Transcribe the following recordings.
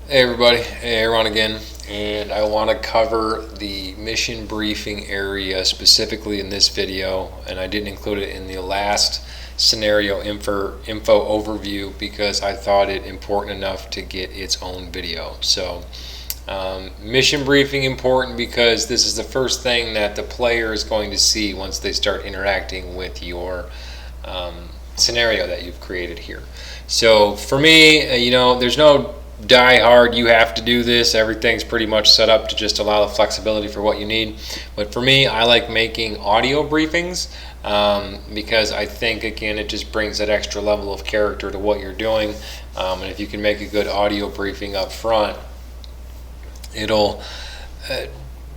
Hey everybody, hey Aaron again, and I want to cover the mission briefing area specifically in this video, and I didn't include it in the last scenario info overview because I thought it important enough to get its own video. So mission briefing important because this is the first thing that the player is going to see once they start interacting with your scenario that you've created here. So for me, there's no die hard, you have to do this. Everything's pretty much set up to just allow the flexibility for what you need. But for me, I like making audio briefings because I think, again, it just brings that extra level of character to what you're doing. And if you can make a good audio briefing up front, it'll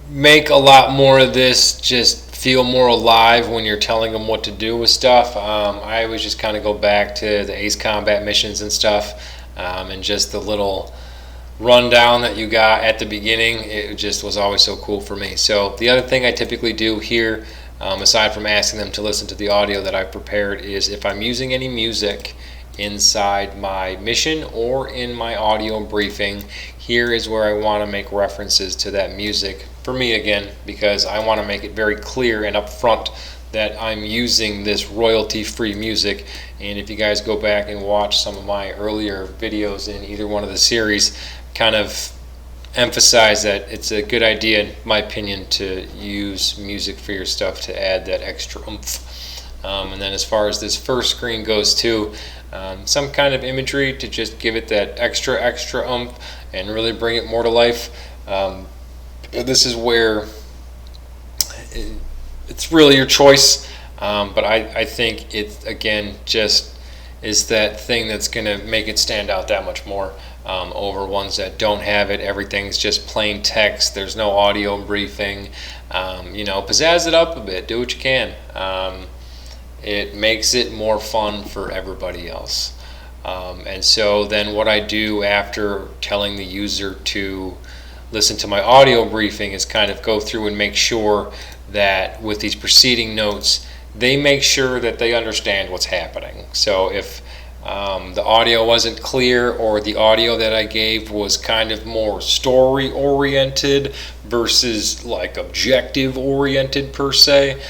make a lot more of this just feel more alive when you're telling them what to do with stuff. I always just kind of go back to the Ace Combat missions and stuff. And just the little rundown that you got at the beginning, it just was always so cool for me. So the other thing I typically do here, aside from asking them to listen to the audio that I've prepared, is if I'm using any music inside my mission or in my audio briefing, here is where I want to make references to that music. For me, again, because I want to make it very clear and upfront that I'm using this royalty-free music. And if you guys go back and watch some of my earlier videos in either one of the series, kind of emphasize that it's a good idea, in my opinion, to use music for your stuff to add that extra oomph. And then as far as this first screen goes too, some kind of imagery to just give it that extra oomph and really bring it more to life. This is where it's really your choice, but I think it, again, just is that thing that's going to make it stand out that much more over ones that don't have it. Everything's just plain text. There's no audio briefing. Pizzazz it up a bit. Do what you can. It makes it more fun for everybody else. And so then what I do after telling the user to listen to my audio briefing is kind of go through and make sure that with these preceding notes, they make sure that they understand what's happening. So if the audio wasn't clear, or the audio that I gave was kind of more story oriented versus like objective oriented per se,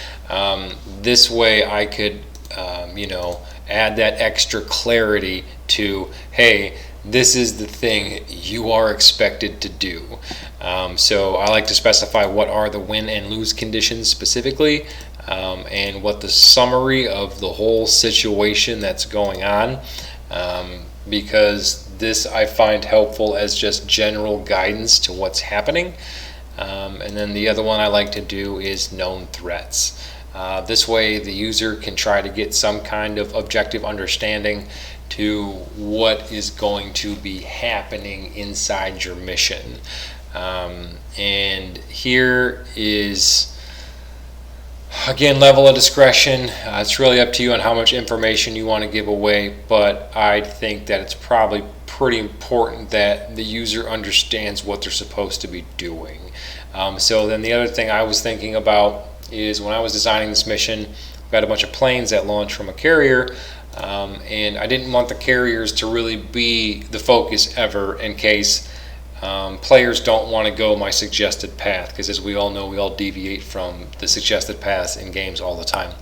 this way I could add that extra clarity to, hey, this is the thing you are expected to do. So I like to specify what are the win and lose conditions specifically, and what the summary of the whole situation that's going on, because this I find helpful as just general guidance to what's happening. And then the other one I like to do is known threats. This way the user can try to get some kind of objective understanding to what is going to be happening inside your mission. And here is, again, level of discretion. It's really up to you on how much information you want to give away, but I think that it's probably pretty important that the user understands what they're supposed to be doing. So then the other thing I was thinking about is when I was designing this mission, I've got a bunch of planes that launch from a carrier, and I didn't want the carriers to really be the focus ever in case players don't want to go my suggested path, because as we all know, we all deviate from the suggested paths in games all the time.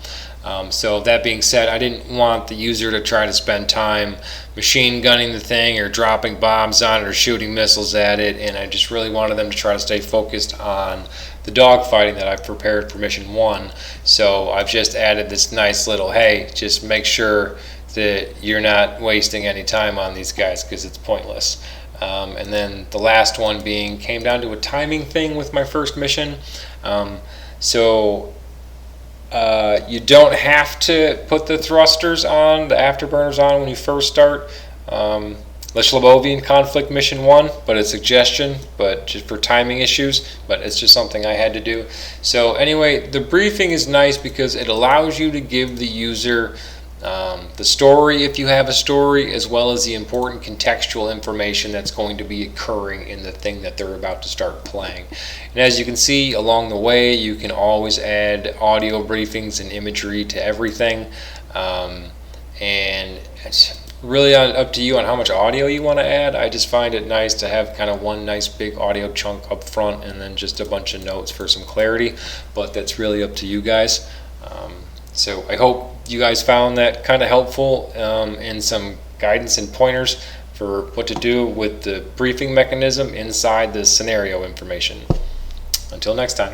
So that being said, I didn't want the user to try to spend time machine gunning the thing or dropping bombs on it or shooting missiles at it, and I just really wanted them to try to stay focused on the dogfighting that I've prepared for mission 1. So I've just added this nice little, hey, just make sure that you're not wasting any time on these guys because it's pointless. And then the last one came down to a timing thing with my first mission. You don't have to put the thrusters on, the afterburners on when you first start. The Shlobovian conflict mission 1, but it's a suggestion, but just for timing issues, but it's just something I had to do. So anyway, the briefing is nice because it allows you to give the user the story, if you have a story, as well as the important contextual information that's going to be occurring in the thing that they're about to start playing. And as you can see along the way, you can always add audio briefings and imagery to everything, and really up to you on how much audio you want to add. I just find it nice to have kind of one nice big audio chunk up front and then just a bunch of notes for some clarity, but that's really up to you guys. So I hope you guys found that kind of helpful, and some guidance and pointers for what to do with the briefing mechanism inside the scenario information. Until next time.